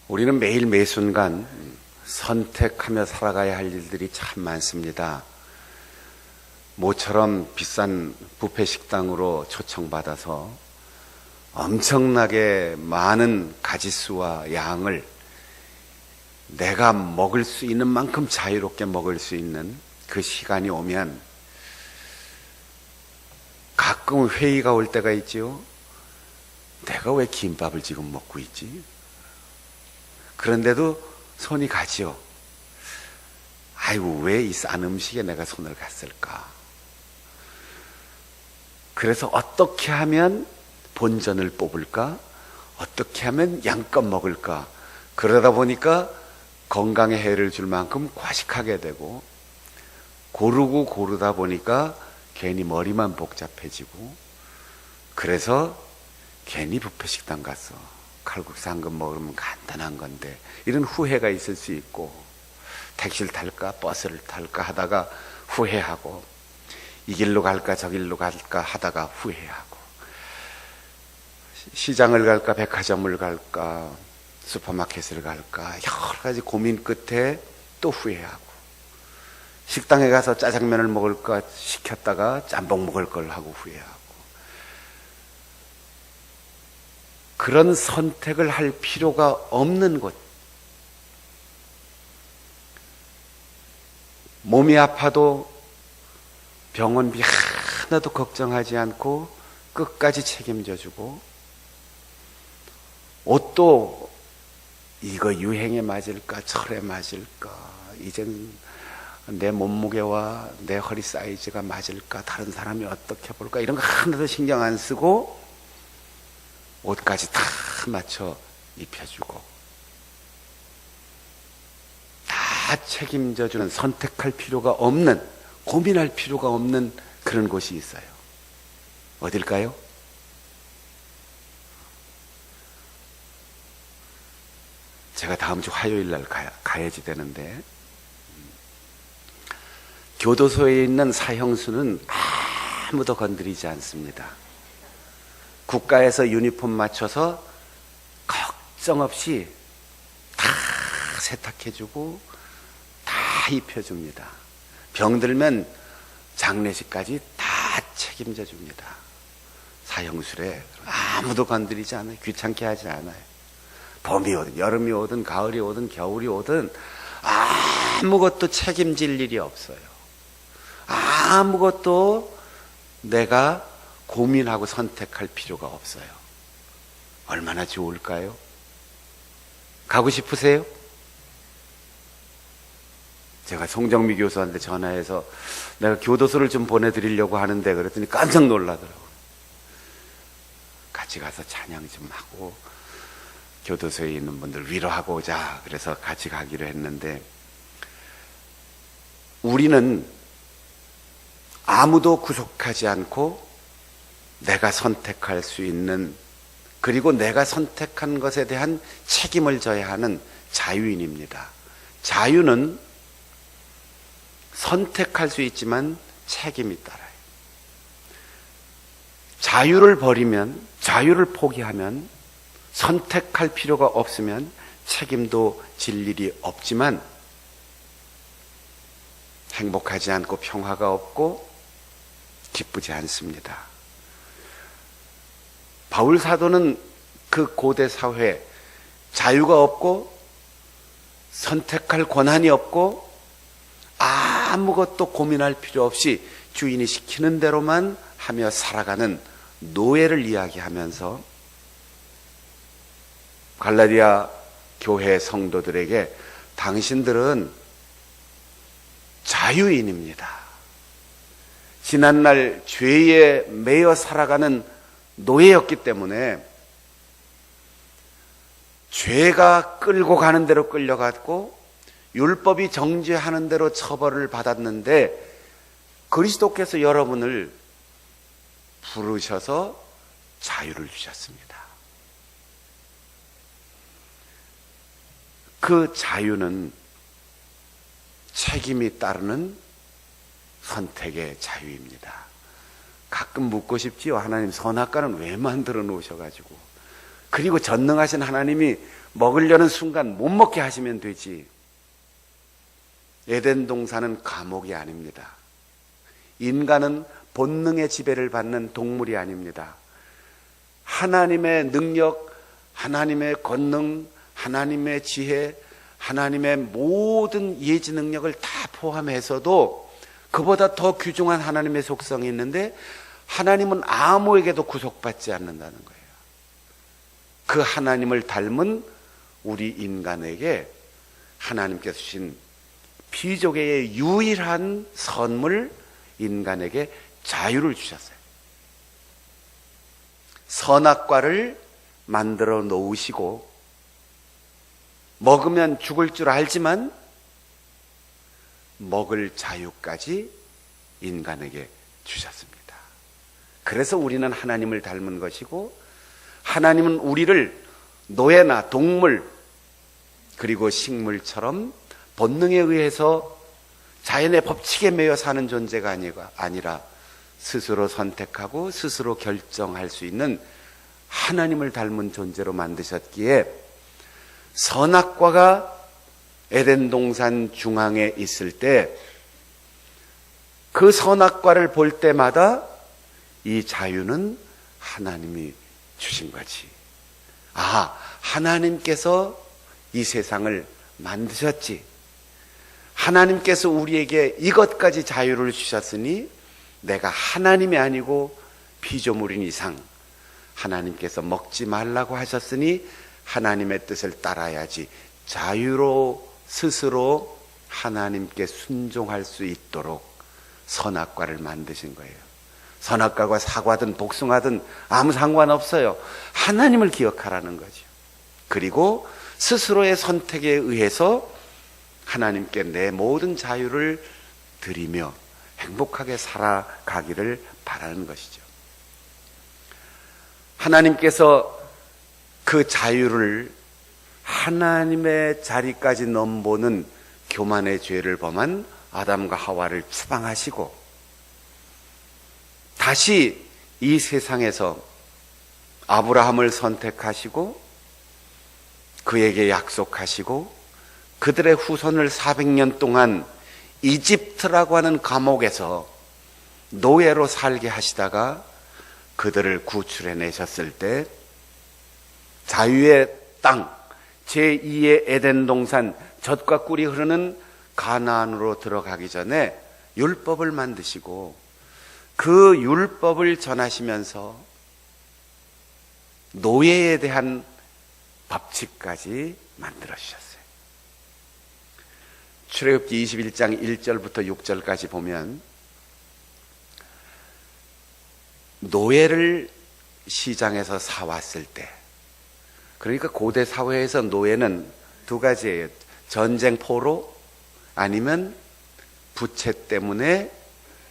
우리는 매일 매순간 선택하며 살아가야 할 일들이 참 많습니다. 모처럼 비싼 뷔페 식당으로 초청받아서 엄청나게 많은 가짓수와 양을 내가 먹을 수 있는 만큼 자유롭게 먹을 수 있는 그 시간이 오면 가끔 회의가 올 때가 있지요. 내가 왜 김밥을 지금 먹고 있지? 그런데도 손이 가지요. 아이고, 왜 이 싼 음식에 내가 손을 갔을까? 그래서 어떻게 하면 본전을 뽑을까? 어떻게 하면 양껏 먹을까? 그러다 보니까 건강에 해를 줄 만큼 과식하게 되고, 고르고 고르다 보니까 괜히 머리만 복잡해지고, 그래서 괜히 뷔페 식당 가서 칼국수 한 근 먹으면 간단한 건데 이런 후회가 있을 수 있고, 택시를 탈까 버스를 탈까 하다가 후회하고, 이 길로 갈까 저 길로 갈까 하다가 후회하고, 시장을 갈까 백화점을 갈까 슈퍼마켓을 갈까 여러 가지 고민 끝에 또 후회하고, 식당에 가서 짜장면을 먹을까 시켰다가 짬뽕 먹을 걸 하고 후회하고, 그런 선택을 할 필요가 없는 곳, 몸이 아파도 병원비 하나도 걱정하지 않고 끝까지 책임져주고, 옷도 이거 유행에 맞을까 철에 맞을까, 이젠 내 몸무게와 내 허리 사이즈가 맞을까, 다른 사람이 어떻게 볼까, 이런 거 하나도 신경 안 쓰고 옷까지 다 맞춰 입혀주고 다 책임져주는, 선택할 필요가 없는, 고민할 필요가 없는 그런 곳이 있어요. 어딜까요? 제가 다음 주 화요일 날 가야지 되는데, 교도소에 있는 사형수는 아무도 건드리지 않습니다. 국가에서 유니폼 맞춰서 걱정 없이 다 세탁해주고 다 입혀줍니다. 병들면 장례식까지 다 책임져줍니다. 사형수래 아무도 건드리지 않아요. 귀찮게 하지 않아요. 봄이 오든 여름이 오든 가을이 오든 겨울이 오든 아무것도 책임질 일이 없어요. 아무것도 내가 고민하고 선택할 필요가 없어요. 얼마나 좋을까요? 가고 싶으세요? 제가 송정미 교수한테 전화해서 내가 교도소를 좀 보내드리려고 하는데 그랬더니 깜짝 놀라더라고요. 같이 가서 찬양 좀 하고 교도소에 있는 분들 위로하고 오자. 그래서 같이 가기로 했는데, 우리는 아무도 구속하지 않고 내가 선택할 수 있는, 그리고 내가 선택한 것에 대한 책임을 져야 하는 자유인입니다. 자유는 선택할 수 있지만 책임이 따라요. 자유를 버리면, 자유를 포기하면, 선택할 필요가 없으면 책임도 질 일이 없지만 행복하지 않고 평화가 없고 기쁘지 않습니다. 바울 사도는 그 고대 사회에 자유가 없고 선택할 권한이 없고 아무것도 고민할 필요 없이 주인이 시키는 대로만 하며 살아가는 노예를 이야기하면서 갈라디아 교회 성도들에게 당신들은 자유인입니다. 지난날 죄에 매여 살아가는 노예였기 때문에 죄가 끌고 가는 대로 끌려갔고 율법이 정죄하는 대로 처벌을 받았는데, 그리스도께서 여러분을 부르셔서 자유를 주셨습니다. 그 자유는 책임이 따르는 선택의 자유입니다. 가끔 묻고 싶지요. 하나님, 선악과는 왜 만들어 놓으셔가지고 그리고 전능하신 하나님이 먹으려는 순간 못 먹게 하시면 되지. 에덴 동산은 감옥이 아닙니다. 인간은 본능의 지배를 받는 동물이 아닙니다. 하나님의 능력, 하나님의 권능, 하나님의 지혜, 하나님의 모든 예지 능력을 다 포함해서도 그보다 더 귀중한 하나님의 속성이 있는데 하나님은 아무에게도 구속받지 않는다는 거예요. 그 하나님을 닮은 우리 인간에게 하나님께서 주신 피조계의 유일한 선물, 인간에게 자유를 주셨어요. 선악과를 만들어 놓으시고 먹으면 죽을 줄 알지만 먹을 자유까지 인간에게 주셨습니다. 그래서 우리는 하나님을 닮은 것이고 하나님은 우리를 노예나 동물 그리고 식물처럼 본능에 의해서 자연의 법칙에 매여 사는 존재가 아니라 스스로 선택하고 스스로 결정할 수 있는 하나님을 닮은 존재로 만드셨기에 선악과가 에덴 동산 중앙에 있을 때 그 선악과를 볼 때마다 이 자유는 하나님이 주신 거지. 아, 하나님께서 이 세상을 만드셨지. 하나님께서 우리에게 이것까지 자유를 주셨으니 내가 하나님이 아니고 피조물인 이상 하나님께서 먹지 말라고 하셨으니 하나님의 뜻을 따라야지. 자유로 스스로 하나님께 순종할 수 있도록 선악과를 만드신 거예요. 선악과가 사과든 복숭아든 아무 상관없어요. 하나님을 기억하라는 거죠. 그리고 스스로의 선택에 의해서 하나님께 내 모든 자유를 드리며 행복하게 살아가기를 바라는 것이죠. 하나님께서 그 자유를 하나님의 자리까지 넘보는 교만의 죄를 범한 아담과 하와를 추방하시고 다시 이 세상에서 아브라함을 선택하시고 그에게 약속하시고 그들의 후손을 400년 동안 이집트라고 하는 감옥에서 노예로 살게 하시다가 그들을 구출해내셨을 때 자유의 땅, 제2의 에덴 동산, 젖과 꿀이 흐르는 가나안으로 들어가기 전에 율법을 만드시고 그 율법을 전하시면서 노예에 대한 법칙까지 만들어 주셨어요. 출애굽기 21장 1절부터 6절까지 보면 노예를 시장에서 사왔을 때, 그러니까 고대 사회에서 노예는 두 가지예요. 전쟁포로 아니면 부채 때문에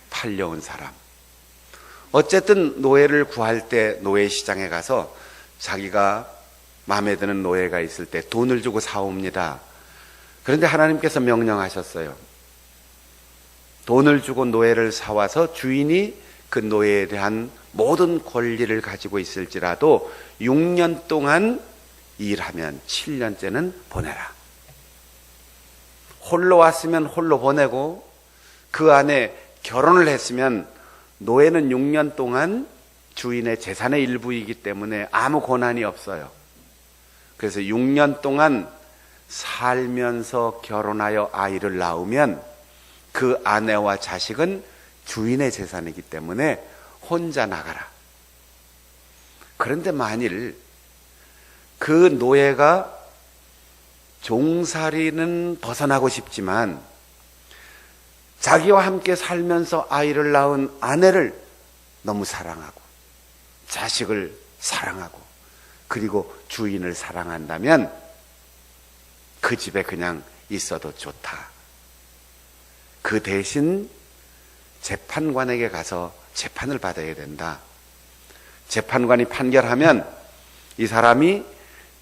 팔려온 사람. 어쨌든 노예를 구할 때 노예 시장에 가서 자기가 마음에 드는 노예가 있을 때 돈을 주고 사옵니다. 그런데 하나님께서 명령하셨어요. 돈을 주고 노예를 사와서 주인이 그 노예에 대한 모든 권리를 가지고 있을지라도 6년 동안 일하면 7년째는 보내라. 홀로 왔으면 홀로 보내고 그 안에 결혼을 했으면 노예는 6년 동안 주인의 재산의 일부이기 때문에 아무 권한이 없어요. 그래서 6년 동안 살면서 결혼하여 아이를 낳으면 그 아내와 자식은 주인의 재산이기 때문에 혼자 나가라. 그런데 만일 그 노예가 종살이는 벗어나고 싶지만 자기와 함께 살면서 아이를 낳은 아내를 너무 사랑하고 자식을 사랑하고 그리고 주인을 사랑한다면 그 집에 그냥 있어도 좋다. 그 대신 재판관에게 가서 재판을 받아야 된다. 재판관이 판결하면 이 사람이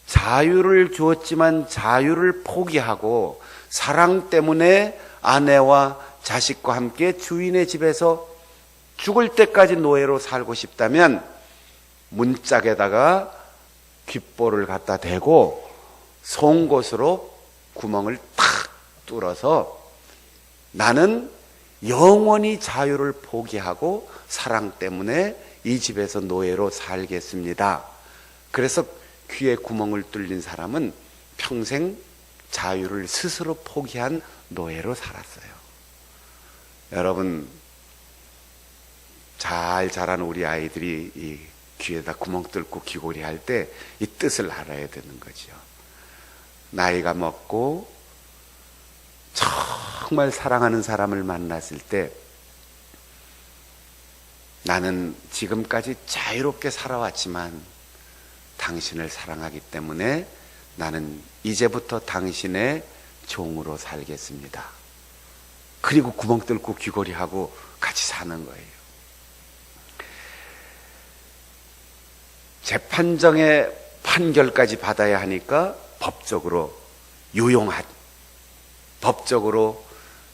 자유를 주었지만 자유를 포기하고 사랑 때문에 아내와 자식과 함께 주인의 집에서 죽을 때까지 노예로 살고 싶다면 문짝에다가 귓볼을 갖다 대고 송곳으로 구멍을 탁 뚫어서 나는 영원히 자유를 포기하고 사랑 때문에 이 집에서 노예로 살겠습니다. 그래서 귀에 구멍을 뚫린 사람은 평생 자유를 스스로 포기한 노예로 살았어요. 여러분, 잘 자란 우리 아이들이 이 귀에다 구멍 뚫고 귀걸이 할 때 이 뜻을 알아야 되는 거죠. 나이가 먹고 정말 사랑하는 사람을 만났을 때 나는 지금까지 자유롭게 살아왔지만 당신을 사랑하기 때문에 나는 이제부터 당신의 종으로 살겠습니다. 그리고 구멍 뚫고 귀걸이하고 같이 사는 거예요. 재판정의 판결까지 받아야 하니까 법적으로 법적으로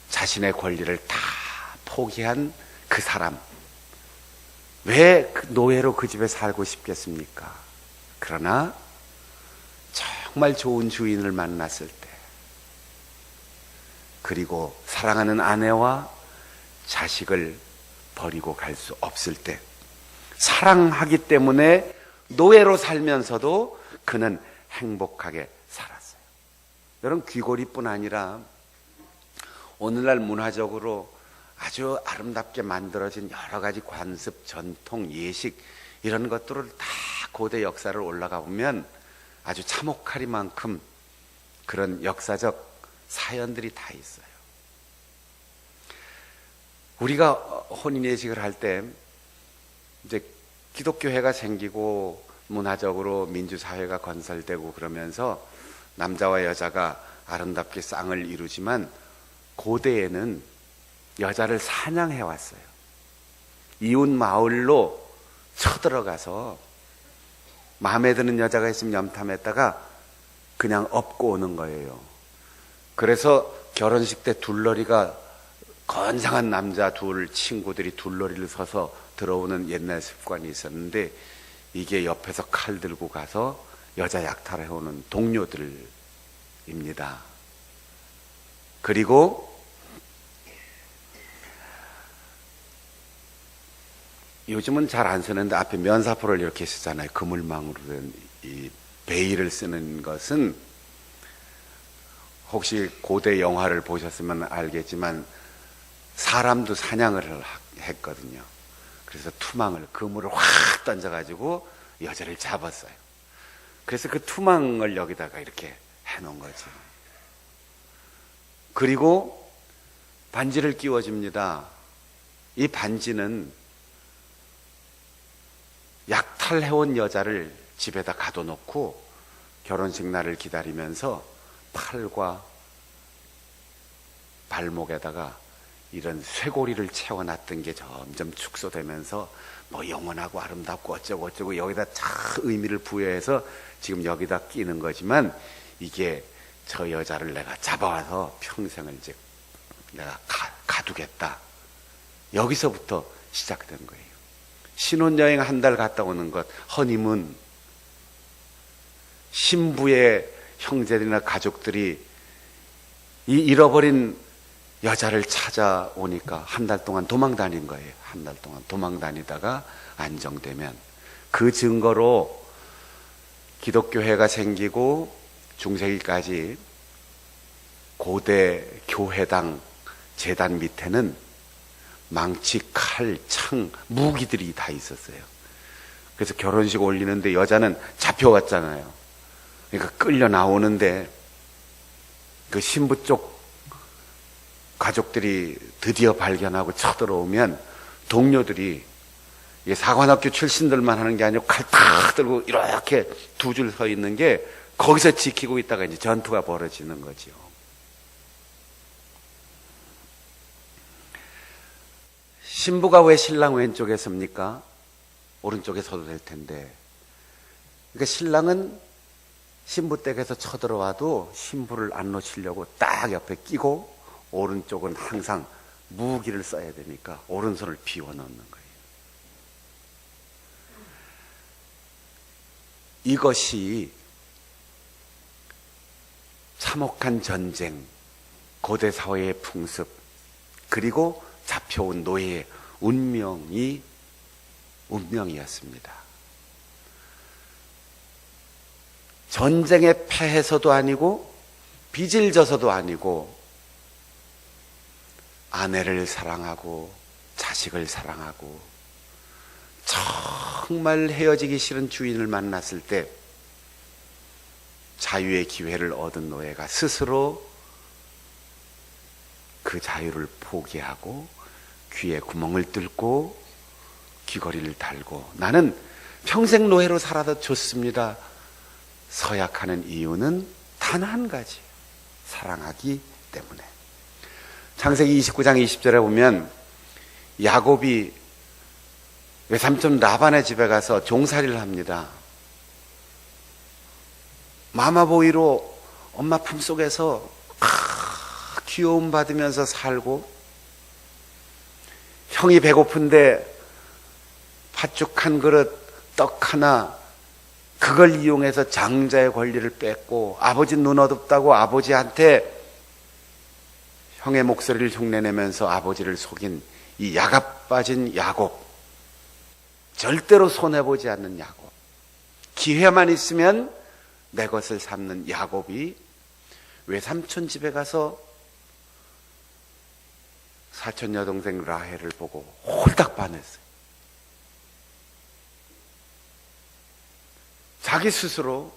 자신의 권리를 다 포기한 그 사람, 왜 노예로 그 집에 살고 싶겠습니까? 그러나 정말 좋은 주인을 만났을 때, 그리고 사랑하는 아내와 자식을 버리고 갈 수 없을 때, 사랑하기 때문에 노예로 살면서도 그는 행복하게 살았어요. 여러분, 귀걸이뿐 아니라 오늘날 문화적으로 아주 아름답게 만들어진 여러 가지 관습, 전통, 예식 이런 것들을 다 고대 역사를 올라가 보면 아주 참혹하리만큼 그런 역사적 사연들이 다 있어요. 우리가 혼인 예식을 할 때 이제 기독교회가 생기고 문화적으로 민주사회가 건설되고 그러면서 남자와 여자가 아름답게 쌍을 이루지만 고대에는 여자를 사냥해 왔어요. 이웃 마을로 쳐들어가서 마음에 드는 여자가 있으면 염탐했다가 그냥 업고 오는 거예요. 그래서 결혼식 때 둘러리가 건장한 남자 둘 친구들이 둘러리를 서서 들어오는 옛날 습관이 있었는데 이게 옆에서 칼 들고 가서 여자 약탈해오는 동료들입니다. 그리고 요즘은 잘 안 쓰는데 앞에 면사포를 이렇게 쓰잖아요. 그물망으로 된 이 베일을 쓰는 것은 혹시 고대 영화를 보셨으면 알겠지만 사람도 사냥을 했거든요. 그래서 투망을 그물을 확 던져가지고 여자를 잡았어요. 그래서 그 투망을 여기다가 이렇게 해놓은 거죠. 그리고 반지를 끼워줍니다. 이 반지는 약탈해온 여자를 집에다 가둬놓고 결혼식 날을 기다리면서 팔과 발목에다가 이런 쇠고리를 채워놨던 게 점점 축소되면서 뭐 영원하고 아름답고 어쩌고 여기다 참 의미를 부여해서 지금 여기다 끼는 거지만 이게 저 여자를 내가 잡아와서 평생을 이제 내가 가두겠다. 여기서부터 시작된 거예요. 신혼여행 한 달 갔다 오는 것, 허니문. 신부의 형제들이나 가족들이 이 잃어버린 여자를 찾아오니까 한 달 동안 도망 다닌 거예요. 한 달 동안 도망 다니다가 안정되면 그 증거로 기독교회가 생기고 중세기까지 고대 교회당 제단 밑에는 망치, 칼, 창, 무기들이 다 있었어요. 그래서 결혼식 올리는데 여자는 잡혀왔잖아요. 그러니까 끌려 나오는데 그 신부 쪽 가족들이 드디어 발견하고 쳐들어오면 동료들이 사관학교 출신들만 하는 게 아니고 칼 탁 들고 이렇게 두 줄 서 있는 게 거기서 지키고 있다가 이제 전투가 벌어지는 거죠. 신부가 왜 신랑 왼쪽에 섭니까? 오른쪽에 서도 될 텐데. 그러니까 신랑은 신부 댁에서 쳐들어와도 신부를 안 놓치려고 딱 옆에 끼고 오른쪽은 항상 무기를 써야 되니까 오른손을 비워넣는 거예요. 이것이 참혹한 전쟁, 고대 사회의 풍습, 그리고 잡혀온 노예의 운명이었습니다. 전쟁에 패해서도 아니고 빚을 져서도 아니고 아내를 사랑하고 자식을 사랑하고 정말 헤어지기 싫은 주인을 만났을 때 자유의 기회를 얻은 노예가 스스로 그 자유를 포기하고 귀에 구멍을 뚫고 귀걸이를 달고 나는 평생 노예로 살아도 좋습니다. 서약하는 이유는 단 한 가지, 사랑하기 때문에. 창세기 29장 20절에 보면 야곱이 외삼촌 라반의 집에 가서 종살이를 합니다. 마마보이로 엄마 품속에서 귀여움 받으면서 살고, 형이 배고픈데 팥죽 한 그릇, 떡 하나, 그걸 이용해서 장자의 권리를 뺏고, 아버지 눈 어둡다고 아버지한테 형의 목소리를 흉내내면서 아버지를 속인 이 야갑 빠진 야곱, 절대로 손해보지 않는 야곱, 기회만 있으면 내 것을 삼는 야곱이 외삼촌 집에 가서 사촌 여동생 라헬을 보고 홀딱 반했어요. 자기 스스로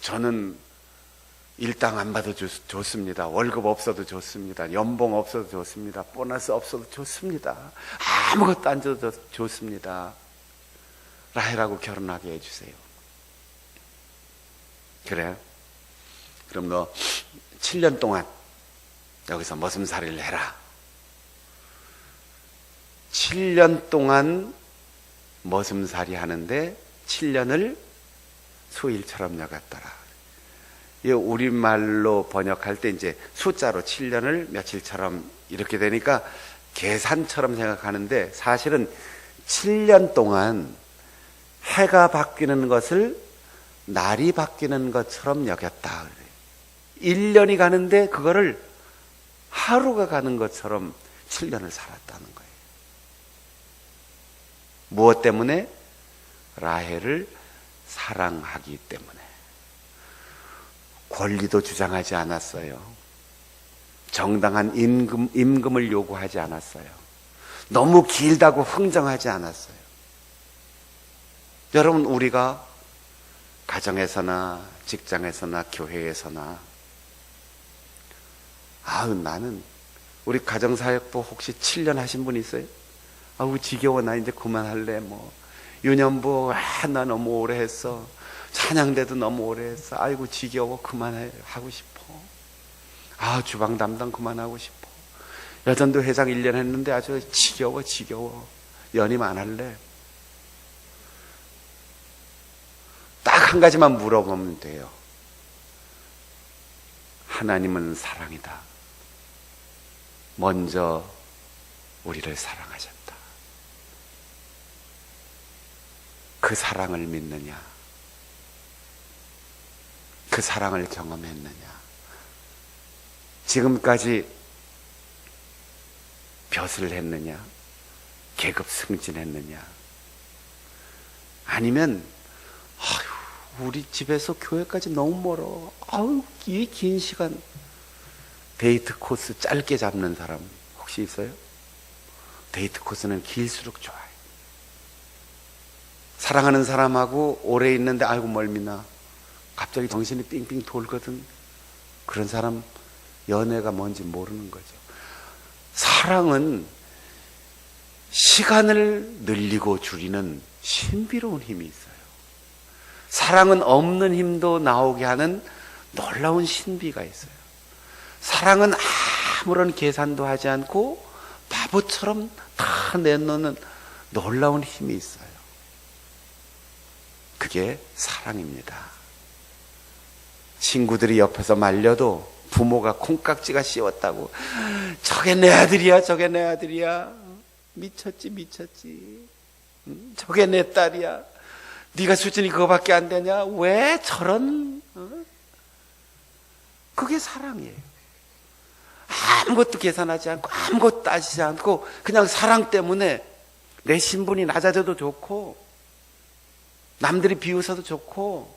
저는 일당 안 받아도 좋습니다. 월급 없어도 좋습니다. 연봉 없어도 좋습니다. 보너스 없어도 좋습니다. 아무것도 안 줘도 좋습니다. 라헬하고 결혼하게 해주세요. 그래? 그럼 너 7년 동안 여기서 머슴살이를 해라. 7년 동안 머슴살이 하는데 7년을 수일처럼 여겼더라. 이 우리말로 번역할 때 이제 숫자로 7년을 며칠처럼 이렇게 되니까 계산처럼 생각하는데 사실은 7년 동안 해가 바뀌는 것을 날이 바뀌는 것처럼 여겼다. 1년이 가는데 그거를 하루가 가는 것처럼 7년을 살았다는 거예요. 무엇 때문에? 라헬을 사랑하기 때문에. 권리도 주장하지 않았어요. 정당한 임금을 요구하지 않았어요. 너무 길다고 흥정하지 않았어요. 여러분, 우리가 가정에서나 직장에서나 교회에서나 나는 우리 가정사역부 혹시 7년 하신 분 있어요? 지겨워, 나 이제 그만할래. 유년부 나 너무 오래 했어. 찬양대도 너무 오래 했어. 아이고 지겨워, 그만해 하고 싶어. 주방 담당 그만하고 싶어. 여전도 회장 1년 했는데 아주 지겨워. 연임 안 할래. 딱 한 가지만 물어보면 돼요. 하나님은 사랑이다. 먼저 우리를 사랑하셨다. 그 사랑을 믿느냐? 그 사랑을 경험했느냐? 지금까지 벼슬 했느냐? 계급 승진했느냐? 아니면 우리 집에서 교회까지 너무 멀어. 이 긴 시간 데이트 코스 짧게 잡는 사람 혹시 있어요? 데이트 코스는 길수록 좋아요. 사랑하는 사람하고 오래 있는데 멀미나. 갑자기 정신이 삥삥 돌거든. 그런 사람 연애가 뭔지 모르는 거죠. 사랑은 시간을 늘리고 줄이는 신비로운 힘이 있어요. 사랑은 없는 힘도 나오게 하는 놀라운 신비가 있어요. 사랑은 아무런 계산도 하지 않고 바보처럼 다 내놓는 놀라운 힘이 있어요. 그게 사랑입니다. 친구들이 옆에서 말려도 부모가 콩깍지가 씌웠다고 저게 내 아들이야, 저게 내 아들이야, 미쳤지 저게 내 딸이야, 네가 수준이 그거밖에 안 되냐? 왜 저런? 그게 사랑이에요. 아무것도 계산하지 않고 아무것도 따지지 않고 그냥 사랑 때문에 내 신분이 낮아져도 좋고 남들이 비웃어도 좋고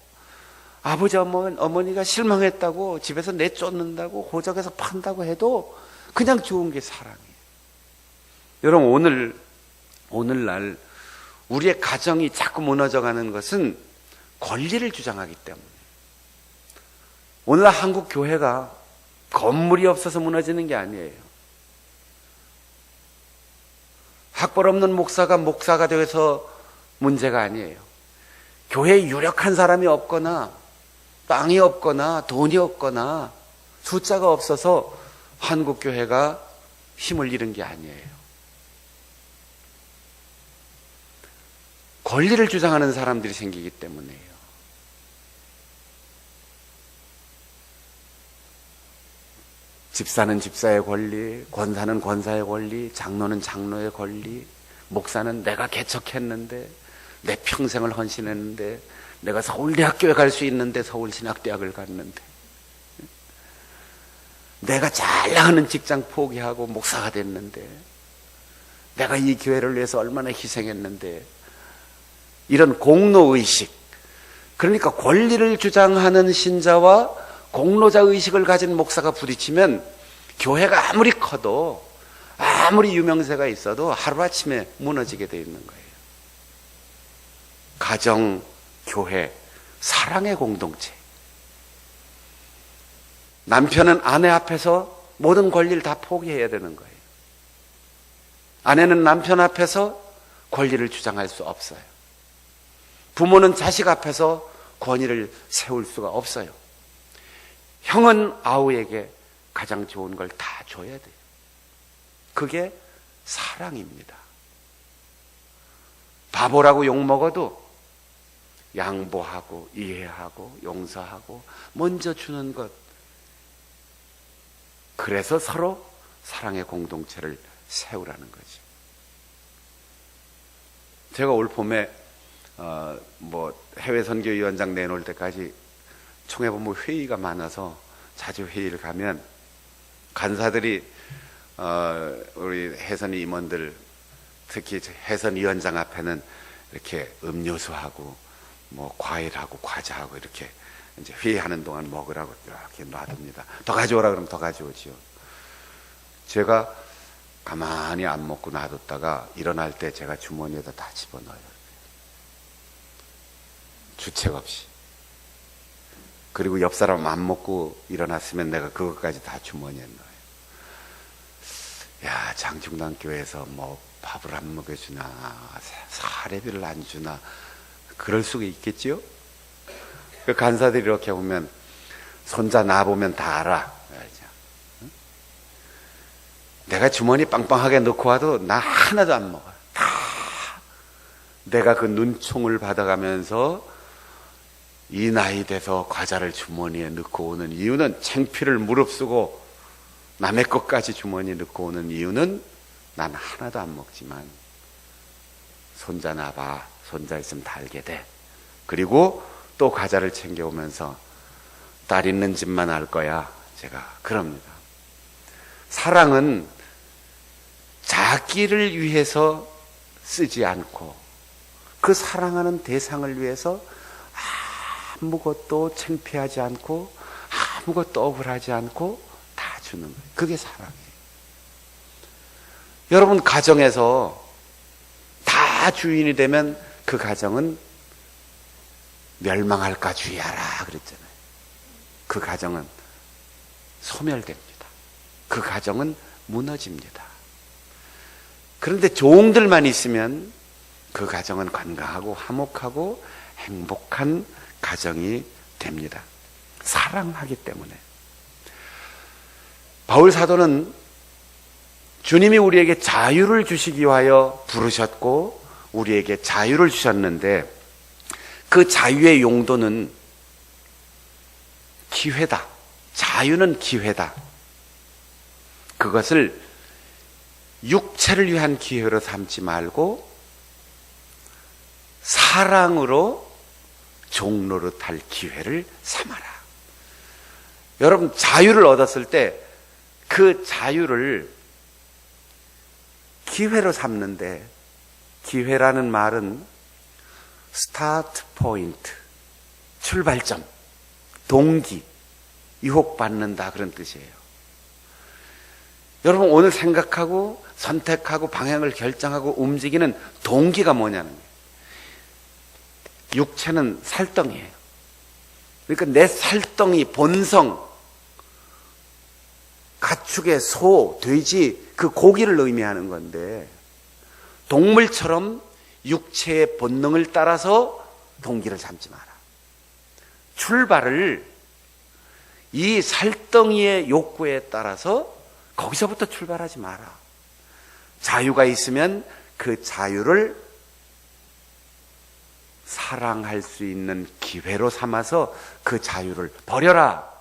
아버지 어머니가 실망했다고 집에서 내쫓는다고 호적에서 판다고 해도 그냥 좋은 게 사랑이에요. 여러분 오늘날 우리의 가정이 자꾸 무너져가는 것은 권리를 주장하기 때문에. 오늘날 한국 교회가 건물이 없어서 무너지는 게 아니에요. 학벌 없는 목사가 되어서 문제가 아니에요. 교회에 유력한 사람이 없거나 땅이 없거나 돈이 없거나 숫자가 없어서 한국 교회가 힘을 잃은 게 아니에요. 권리를 주장하는 사람들이 생기기 때문이에요. 집사는 집사의 권리, 권사는 권사의 권리, 장로는 장로의 권리, 목사는 내가 개척했는데, 내 평생을 헌신했는데, 내가 서울대학교에 갈 수 있는데 서울신학대학을 갔는데, 내가 잘 나가는 직장 포기하고 목사가 됐는데, 내가 이 교회를 위해서 얼마나 희생했는데, 이런 공로의식, 그러니까 권리를 주장하는 신자와 공로자 의식을 가진 목사가 부딪히면 교회가 아무리 커도 아무리 유명세가 있어도 하루아침에 무너지게 돼 있는 거예요. 가정, 교회, 사랑의 공동체. 남편은 아내 앞에서 모든 권리를 다 포기해야 되는 거예요. 아내는 남편 앞에서 권리를 주장할 수 없어요. 부모는 자식 앞에서 권위를 세울 수가 없어요. 형은 아우에게 가장 좋은 걸 다 줘야 돼요. 그게 사랑입니다. 바보라고 욕먹어도 양보하고 이해하고 용서하고 먼저 주는 것. 그래서 서로 사랑의 공동체를 세우라는 거죠. 제가 올 봄에 해외 선교위원장 내놓을 때까지 총회본부 회의가 많아서 자주 회의를 가면 간사들이 우리 해선 임원들 특히 해선위원장 앞에는 이렇게 음료수하고 과일하고 과자하고 이렇게 이제 회의하는 동안 먹으라고 이렇게 놔둡니다. 더 가져오라 그러면 더 가져오지요. 제가 가만히 안 먹고 놔뒀다가 일어날 때 제가 주머니에다 다 집어넣어요. 주책 없이. 그리고 옆 사람 안 먹고 일어났으면 내가 그것까지 다 주머니에 넣어요. 야, 장충당교회에서 밥을 안 먹여주나, 사례비를 안 주나, 그럴 수가 있겠지요? 그 간사들이 이렇게 보면, 손자 나 보면 다 알아. 응? 내가 주머니 빵빵하게 넣고 와도 나 하나도 안 먹어요. 다 내가 그 눈총을 받아가면서 이 나이 돼서 과자를 주머니에 넣고 오는 이유는 창피를 무릅쓰고 남의 것까지 주머니에 넣고 오는 이유는 난 하나도 안 먹지만 손자 나봐, 손자 있으면 다 알게 돼. 그리고 또 과자를 챙겨오면서 딸 있는 집만 알 거야. 제가 그럽니다. 사랑은 자기를 위해서 쓰지 않고 그 사랑하는 대상을 위해서 아무것도 창피하지 않고 아무것도 억울하지 않고 다 주는 거예요. 그게 사랑이에요. 여러분 가정에서 다 주인이 되면 그 가정은 멸망할까 주의하라 그랬잖아요. 그 가정은 소멸됩니다. 그 가정은 무너집니다. 그런데 종들만 있으면 그 가정은 건강하고 화목하고 행복한 가정이 됩니다. 사랑하기 때문에. 바울 사도는 주님이 우리에게 자유를 주시기 위하여 부르셨고 우리에게 자유를 주셨는데 그 자유의 용도는 기회다. 자유는 기회다. 그것을 육체를 위한 기회로 삼지 말고 사랑으로 종로릇 할 기회를 삼아라. 여러분, 자유를 얻었을 때 그 자유를 기회로 삼는데, 기회라는 말은 스타트 포인트, 출발점, 동기, 유혹받는다, 그런 뜻이에요. 여러분, 오늘 생각하고 선택하고 방향을 결정하고 움직이는 동기가 뭐냐는 거예요. 육체는 살덩이에요. 그러니까 내 살덩이, 본성, 가축의 소, 돼지, 그 고기를 의미하는 건데, 동물처럼 육체의 본능을 따라서 동기를 삼지 마라. 출발을 이 살덩이의 욕구에 따라서 거기서부터 출발하지 마라. 자유가 있으면 그 자유를 사랑할 수 있는 기회로 삼아서 그 자유를 버려라.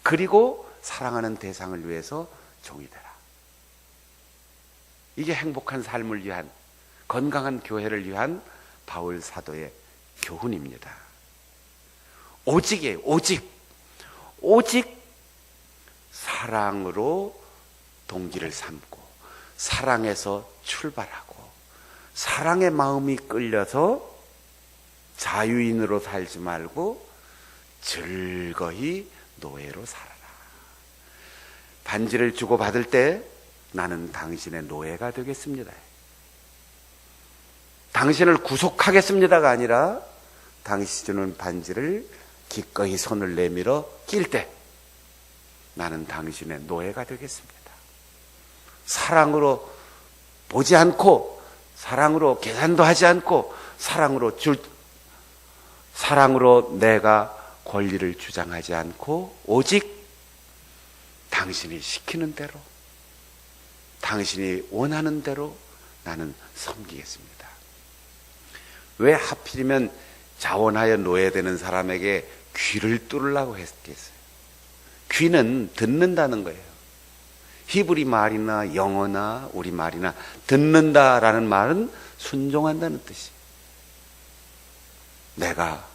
그리고 사랑하는 대상을 위해서 종이 되라. 이게 행복한 삶을 위한, 건강한 교회를 위한 바울 사도의 교훈입니다. 오직이에요. 오직 사랑으로 동기를 삼고, 사랑에서 출발하고, 사랑의 마음이 끌려서 자유인으로 살지 말고 즐거이 노예로 살아라. 반지를 주고받을 때 나는 당신의 노예가 되겠습니다. 당신을 구속하겠습니다가 아니라 당신이 주는 반지를 기꺼이 손을 내밀어 낄 때 나는 당신의 노예가 되겠습니다. 사랑으로 보지 않고, 사랑으로 계산도 하지 않고, 사랑으로 내가 권리를 주장하지 않고, 오직 당신이 시키는 대로, 당신이 원하는 대로 나는 섬기겠습니다. 왜 하필이면 자원하여 노예되는 사람에게 귀를 뚫으려고 했겠어요? 귀는 듣는다는 거예요. 히브리 말이나 영어나 우리 말이나 듣는다라는 말은 순종한다는 뜻이에요. 내가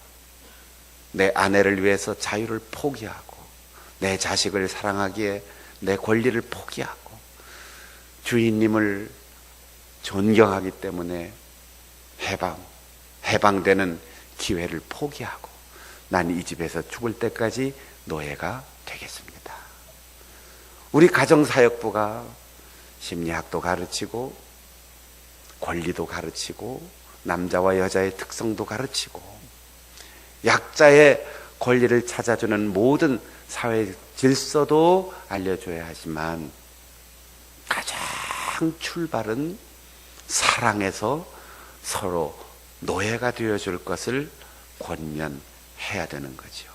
내 아내를 위해서 자유를 포기하고, 내 자식을 사랑하기에 내 권리를 포기하고, 주인님을 존경하기 때문에 해방되는 기회를 포기하고, 난 이 집에서 죽을 때까지 노예가 되겠습니다. 우리 가정사역부가 심리학도 가르치고, 권리도 가르치고, 남자와 여자의 특성도 가르치고, 약자의 권리를 찾아주는 모든 사회 질서도 알려줘야 하지만, 가장 출발은 사랑에서 서로 노예가 되어줄 것을 권면해야 되는 거죠.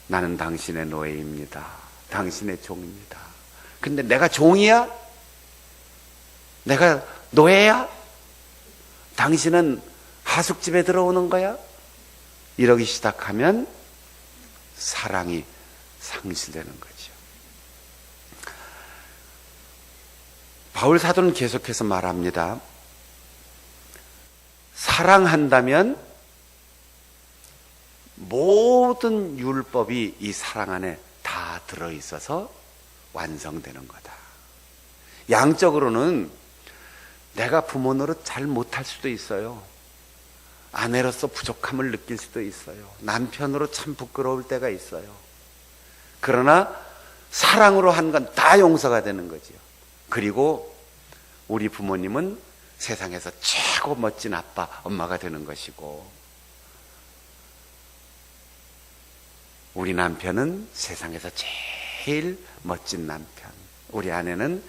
나는 당신의 노예입니다. 당신의 종입니다. 근데 내가 종이야? 내가 노예야? 당신은 하숙집에 들어오는 거야? 이러기 시작하면 사랑이 상실되는 거죠. 바울 사도는 계속해서 말합니다. 사랑한다면 모든 율법이 이 사랑 안에 다 들어있어서 완성되는 거다. 양적으로는 내가 부모 노릇 잘 못할 수도 있어요. 아내로서 부족함을 느낄 수도 있어요. 남편으로 참 부끄러울 때가 있어요. 그러나 사랑으로 한 건 다 용서가 되는 거지요. 그리고 우리 부모님은 세상에서 최고 멋진 아빠, 엄마가 되는 것이고, 우리 남편은 세상에서 제일 멋진 남편, 우리 아내는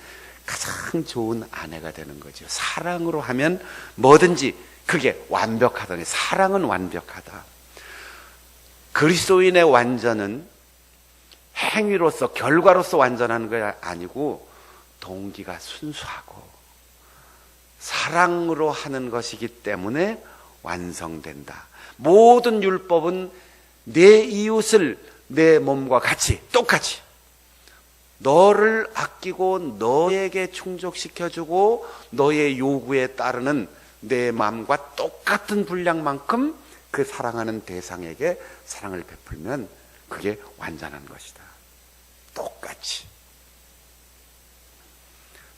가장 좋은 아내가 되는 거죠. 사랑으로 하면 뭐든지 그게 완벽하다니. 사랑은 완벽하다. 그리스도인의 완전은 행위로서, 결과로서 완전한 게 아니고 동기가 순수하고 사랑으로 하는 것이기 때문에 완성된다. 모든 율법은 내 이웃을 내 몸과 같이, 똑같이 너를 아끼고 너에게 충족시켜주고 너의 요구에 따르는 내 마음과 똑같은 분량만큼 그 사랑하는 대상에게 사랑을 베풀면 그게 완전한 것이다. 똑같이.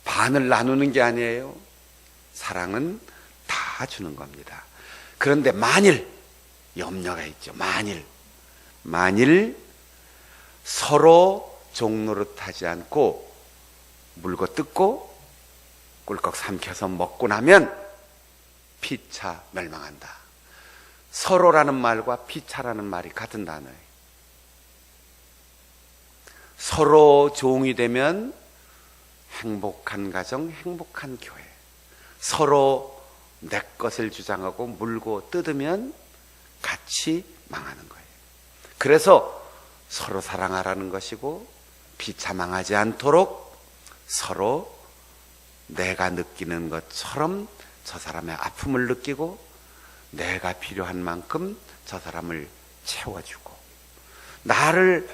반을 나누는 게 아니에요. 사랑은 다 주는 겁니다. 그런데 만일 염려가 있죠. 만일 서로 종노릇하지 않고 물고 뜯고 꿀꺽 삼켜서 먹고 나면 피차 멸망한다. 서로라는 말과 피차라는 말이 같은 단어예요. 서로 종이 되면 행복한 가정, 행복한 교회. 서로 내 것을 주장하고 물고 뜯으면 같이 망하는 거예요. 그래서 서로 사랑하라는 것이고, 비참하지 않도록 서로 내가 느끼는 것처럼 저 사람의 아픔을 느끼고, 내가 필요한 만큼 저 사람을 채워주고, 나를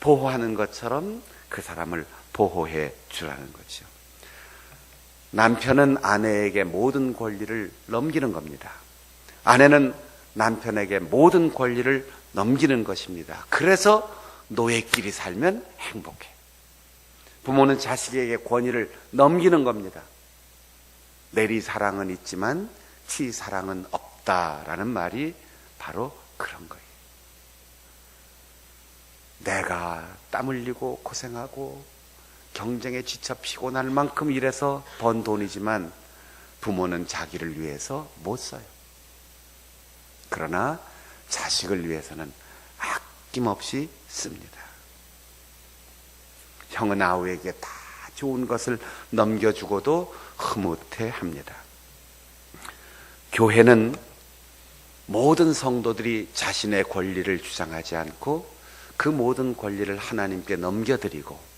보호하는 것처럼 그 사람을 보호해 주라는 거죠. 남편은 아내에게 모든 권리를 넘기는 겁니다. 아내는 남편에게 모든 권리를 넘기는 것입니다. 그래서 노예끼리 살면 행복해. 부모는 자식에게 권위를 넘기는 겁니다. 내리 사랑은 있지만 치 사랑은 없다라는 말이 바로 그런 거예요. 내가 땀 흘리고 고생하고 경쟁에 지쳐 피곤할 만큼 일해서 번 돈이지만 부모는 자기를 위해서 못 써요. 그러나 자식을 위해서는 아낌없이 씁니다. 형은 아우에게 다 좋은 것을 넘겨주고도 흐뭇해합니다. 교회는 모든 성도들이 자신의 권리를 주장하지 않고 그 모든 권리를 하나님께 넘겨드리고,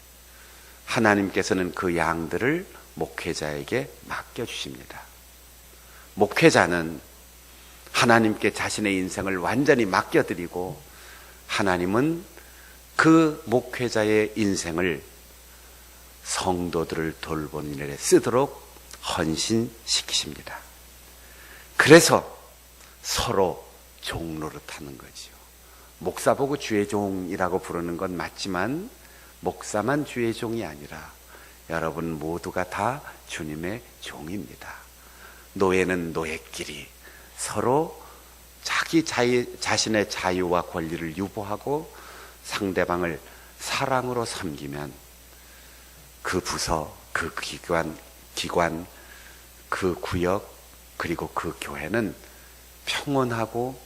하나님께서는 그 양들을 목회자에게 맡겨주십니다. 목회자는 하나님께 자신의 인생을 완전히 맡겨드리고, 하나님은 그 목회자의 인생을 성도들을 돌보는 일에 쓰도록 헌신시키십니다. 그래서 서로 종노릇하는 거지요. 목사 보고 주의 종이라고 부르는 건 맞지만 목사만 주의 종이 아니라 여러분 모두가 다 주님의 종입니다. 노예는 노예끼리 서로 자신의 자유와 권리를 유보하고 상대방을 사랑으로 섬기면 그 부서, 그 기관, 그 구역, 그리고 그 교회는 평온하고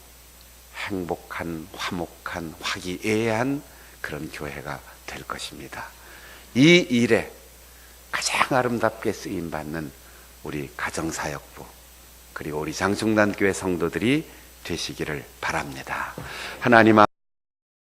행복한, 화목한, 화기애애한 그런 교회가 될 것입니다. 이 일에 가장 아름답게 쓰임받는 우리 가정사역부, 그리고 우리 장충단교회 성도들이 되시기를 바랍니다. 하나님